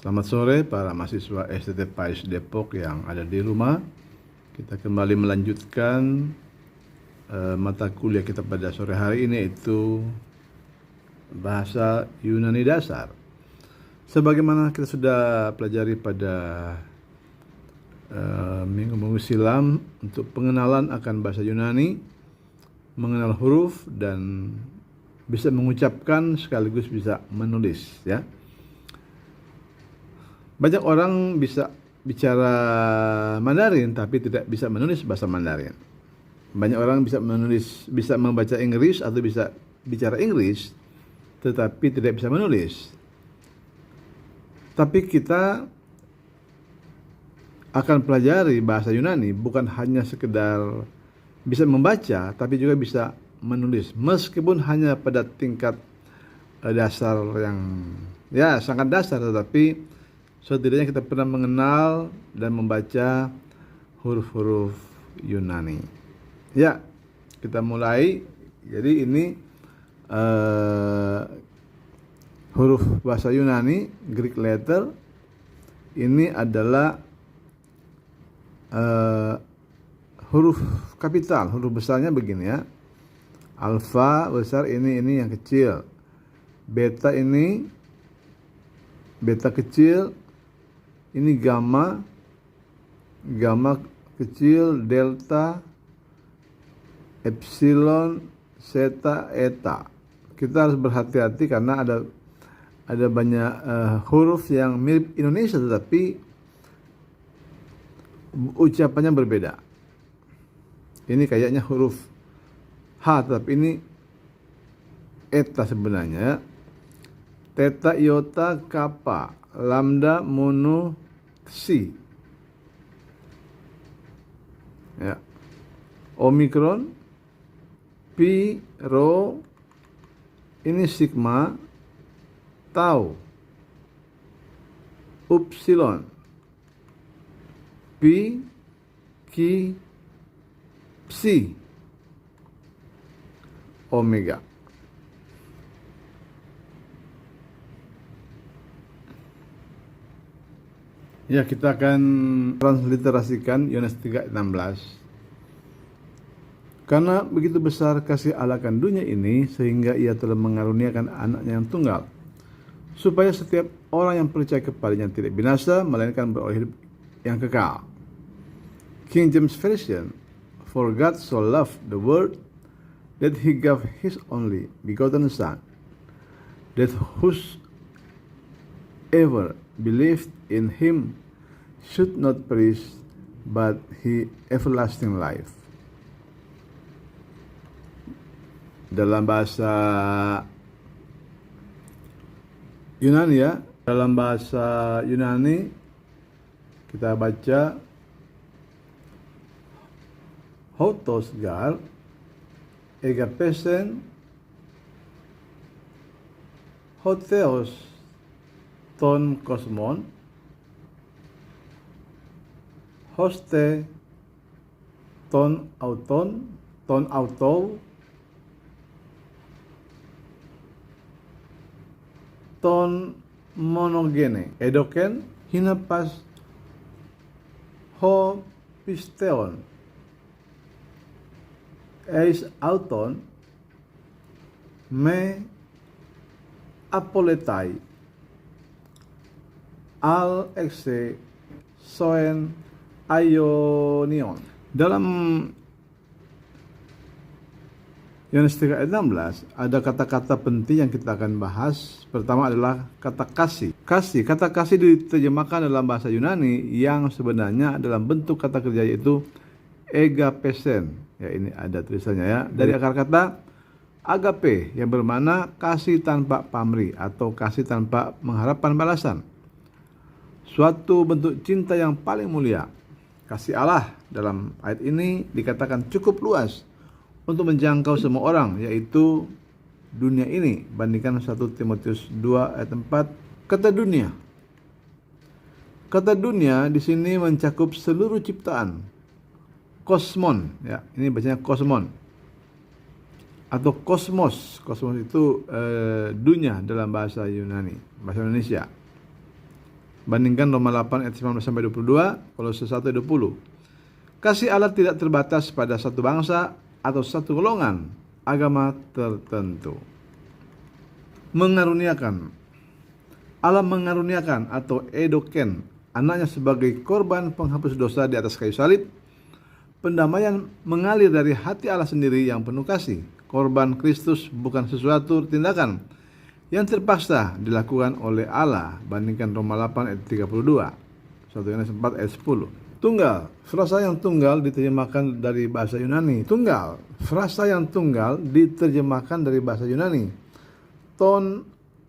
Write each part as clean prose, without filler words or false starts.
Selamat sore para mahasiswa STT PAIS Depok yang ada di rumah. Kita kembali melanjutkan mata kuliah kita pada sore hari ini, yaitu bahasa Yunani dasar. Sebagaimana kita sudah pelajari pada minggu-minggu silam untuk pengenalan akan bahasa Yunani, mengenal huruf dan bisa mengucapkan sekaligus bisa menulis, ya. Banyak orang bisa bicara Mandarin tapi tidak bisa menulis bahasa Mandarin. Banyak orang bisa membaca Inggris atau bisa bicara Inggris tetapi tidak bisa menulis. Tapi kita akan pelajari bahasa Yunani bukan hanya sekedar bisa membaca tapi juga bisa menulis, meskipun hanya pada tingkat dasar yang sangat dasar, tetapi setidaknya kita pernah mengenal dan membaca huruf-huruf Yunani. Ya, kita mulai. Jadi ini huruf bahasa Yunani, Greek letter. Ini adalah huruf kapital. Huruf besarnya begini, ya. Alfa besar, ini yang kecil. Beta beta kecil. Ini gamma kecil, delta, epsilon, zeta, eta. Kita harus berhati-hati karena ada banyak huruf yang mirip Indonesia tetapi ucapannya berbeda. Ini kayaknya huruf H tapi ini eta sebenarnya. Theta, iota, kappa, lambda, mono, psi, ya. Omikron, pi, rho, ini sigma, tau, upsilon, pi, ki, psi, omega. Ya, kita akan transliterasikan Yohanes 3:16. Karena begitu besar kasih Allah akan dunia ini, sehingga ia telah mengaruniakan anaknya yang tunggal, supaya setiap orang yang percaya kepadanya tidak binasa, melainkan beroleh hidup yang kekal. King James Version, for God so loved the world, that he gave his only begotten Son, that whosoever believed in him should not perish but he everlasting life. Dalam bahasa Yunani, ya, dalam bahasa Yunani kita baca Hotos gar egapesen hotheos ton kosmon hoste ton autou ton monogene edoken hinapas ho pisteon eis auton me apoletai al exe soen aionion. Dalam Yohanes 3:16 ada kata-kata penting yang kita akan bahas. Pertama adalah kata kasih. Kata kasih diterjemahkan dalam bahasa Yunani yang sebenarnya dalam bentuk kata kerja, yaitu egapesen. Ya, ini ada tulisannya, ya. Dari akar kata agape yang bermakna kasih tanpa pamrih atau kasih tanpa mengharapkan balasan. Suatu bentuk cinta yang paling mulia. Kasih Allah dalam ayat ini dikatakan cukup luas untuk menjangkau semua orang, yaitu dunia ini. Bandingkan 1 Timotius 2 ayat 4. Kata dunia di sini mencakup seluruh ciptaan. Kosmon, ya, ini bacanya kosmon atau kosmos. Kosmos itu dunia dalam bahasa Yunani, bahasa Indonesia. Bandingkan Roma 8 ayat 19 sampai 22, Kolose 1 ayat 20. Kasih Allah tidak terbatas pada satu bangsa atau satu golongan agama tertentu. Mengaruniakan. Allah mengaruniakan atau edoken anaknya sebagai korban penghapus dosa di atas kayu salib. Pendamaian mengalir dari hati Allah sendiri yang penuh kasih. Korban Kristus bukan sesuatu tindakan yang terpaksa dilakukan oleh Allah. Bandingkan Roma 8 ayat 32, 1 Yohanes 4 ayat 10. Tunggal, frasa yang tunggal diterjemahkan dari bahasa Yunani. Tunggal, frasa yang tunggal diterjemahkan dari bahasa Yunani. Ton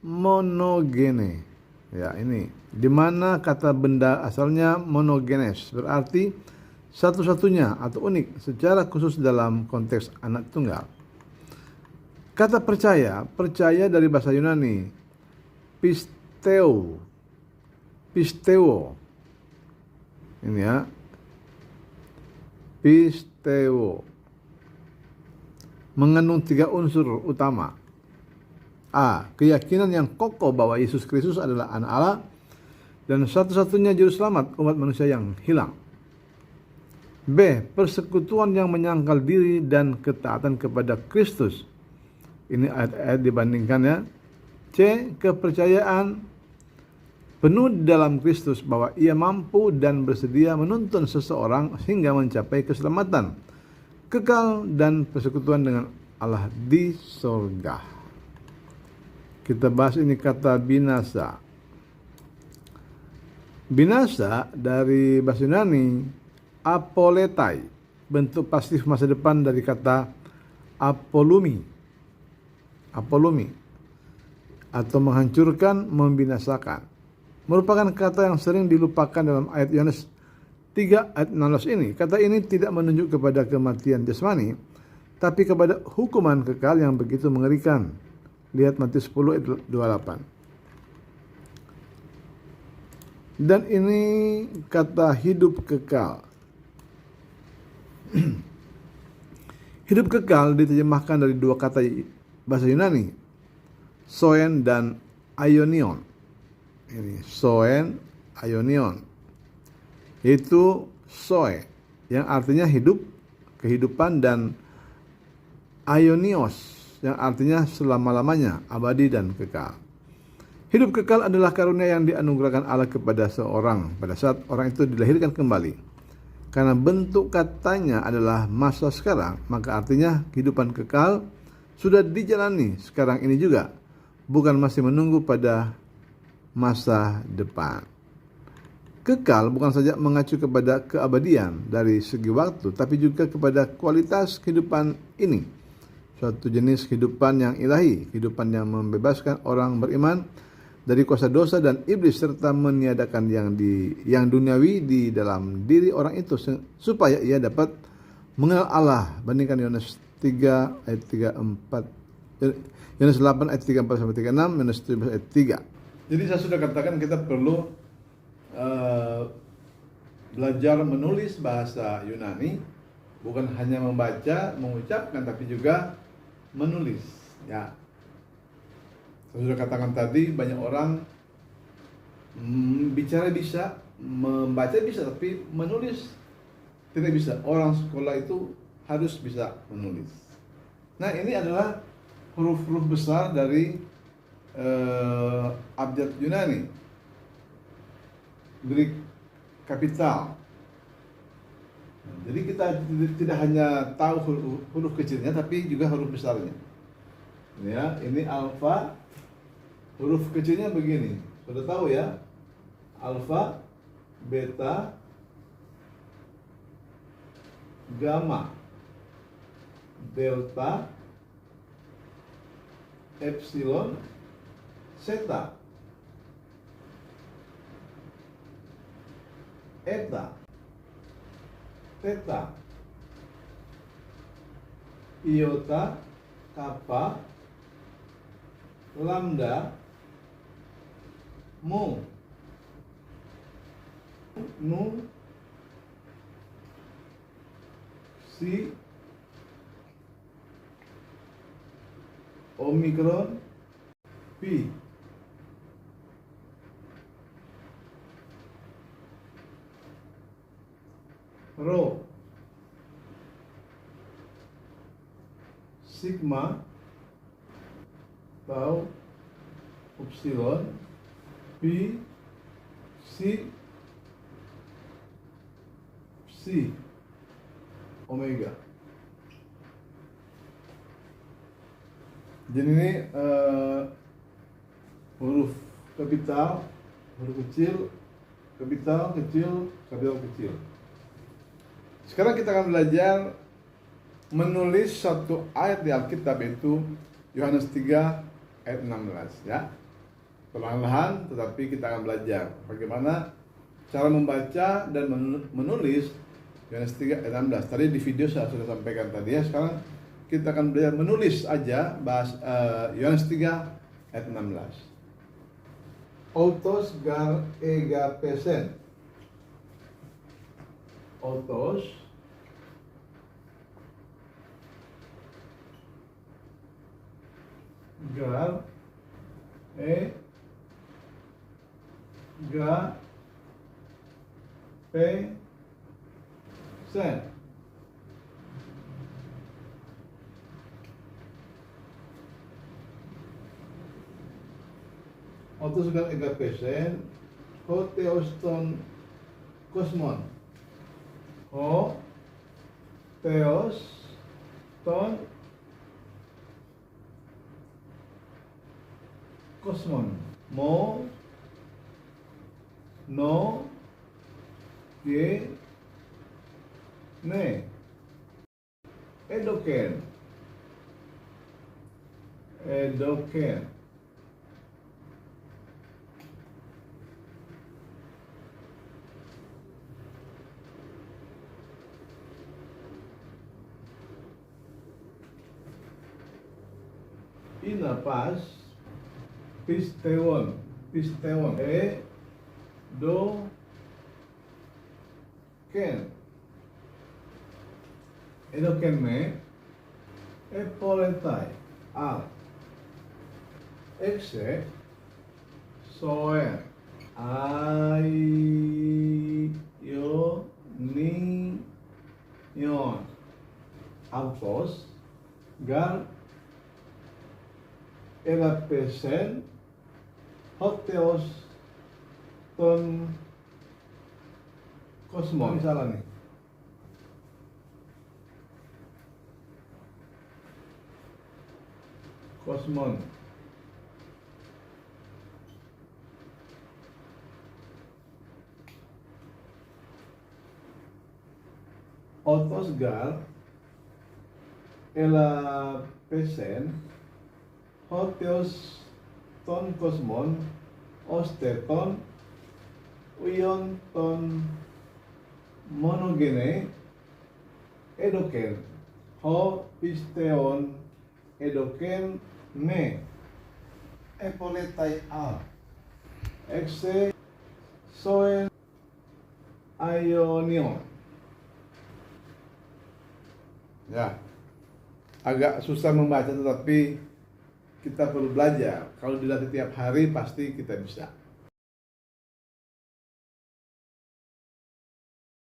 monogene. Ya, ini di mana kata benda asalnya monogenes, berarti satu-satunya atau unik secara khusus dalam konteks anak tunggal. Kata percaya dari bahasa Yunani pisteo. Ini ya. Pisteo. Mengandung 3 unsur utama. A. Keyakinan yang kokoh bahwa Yesus Kristus adalah anak Allah dan satu-satunya juru selamat umat manusia yang hilang. B. Persekutuan yang menyangkal diri dan ketaatan kepada Kristus. Ini ayat-ayat dibandingkan ya. C. Kepercayaan penuh dalam Kristus bahwa ia mampu dan bersedia menuntun seseorang hingga mencapai keselamatan kekal dan persekutuan dengan Allah di surga. Kita bahas ini kata binasa. Binasa dari bahasa Yunani apoletai, bentuk pasif masa depan dari kata apolumi atau menghancurkan, membinasakan. Merupakan kata yang sering dilupakan dalam ayat Yohanes 3 ayat 16 ini. Kata ini tidak menunjuk kepada kematian jasmani, tapi kepada hukuman kekal yang begitu mengerikan. Lihat Matius 10 ayat 28. Dan ini kata hidup kekal. Hidup kekal diterjemahkan dari 2 kata bahasa Yunani, soen dan aionion. Ini soen, aionion. Itu soe yang artinya hidup, kehidupan, dan aionios yang artinya selama-lamanya, abadi dan kekal. Hidup kekal adalah karunia yang dianugerahkan Allah kepada seorang pada saat orang itu dilahirkan kembali. Karena bentuk katanya adalah masa sekarang, maka artinya kehidupan kekal sudah dijalani sekarang ini juga, bukan masih menunggu pada masa depan. Kekal bukan saja mengacu kepada keabadian dari segi waktu, tapi juga kepada kualitas kehidupan ini. Suatu jenis kehidupan yang ilahi, kehidupan yang membebaskan orang beriman dari kuasa dosa dan iblis serta meniadakan yang duniawi di dalam diri orang itu supaya ia dapat mengenal Allah. Bandingkan Yohanes 3 ayat 34, Yohanes 8 ayat 34 sampai 36, Yohanes 17 ayat 3. Jadi saya sudah katakan kita perlu belajar menulis bahasa Yunani, bukan hanya membaca, mengucapkan, tapi juga menulis. Ya, saya sudah katakan tadi, banyak orang bicara bisa, membaca bisa, tapi menulis tidak bisa. Orang sekolah itu harus bisa menulis. Nah, ini adalah huruf-huruf besar dari abjad Yunani, Greek kapital. Jadi kita tidak hanya tahu huruf kecilnya, tapi juga huruf besarnya. Ya, ini alfa, huruf kecilnya begini. Sudah tahu ya? Alfa, beta, gamma, delta, epsilon, zeta, eta, theta, iota, kappa, lambda, mu, nu, si, omikron, pi. rho, sigma atau epsilon, pi, psi, omega. Jadi ini huruf kapital, huruf kecil, kapital, kecil, kapital, kecil. Sekarang kita akan belajar menulis satu ayat di Alkitab, yaitu Yohanes 3 ayat 16 ya. Perlahan-lahan tetapi kita akan belajar bagaimana cara membaca dan menulis Yohanes 3 ayat 16. Tadi di video saya sudah sampaikan tadi ya. Sekarang kita akan belajar menulis aja Yohanes 3 ayat 16. Autos gar egapesen. Autos gar egapesen. Autos gar egapesen, ho theoston kosmon. Ho theoston kosmon. Mo no ye ne edoken inapas pisteon do ken edoken me epoletai al exe soer yo ni yon autos gar elapesen hoteos ton kosmon. Misalnya nih, kosmon autos gar elapesen hoteos ton kosmon osteton uion ton monogene edoken ho pisteon edoken me epoletai al exe soen aionion. Ya, agak susah membaca tetapi kita perlu belajar. Kalau dilatih tiap hari pasti kita bisa.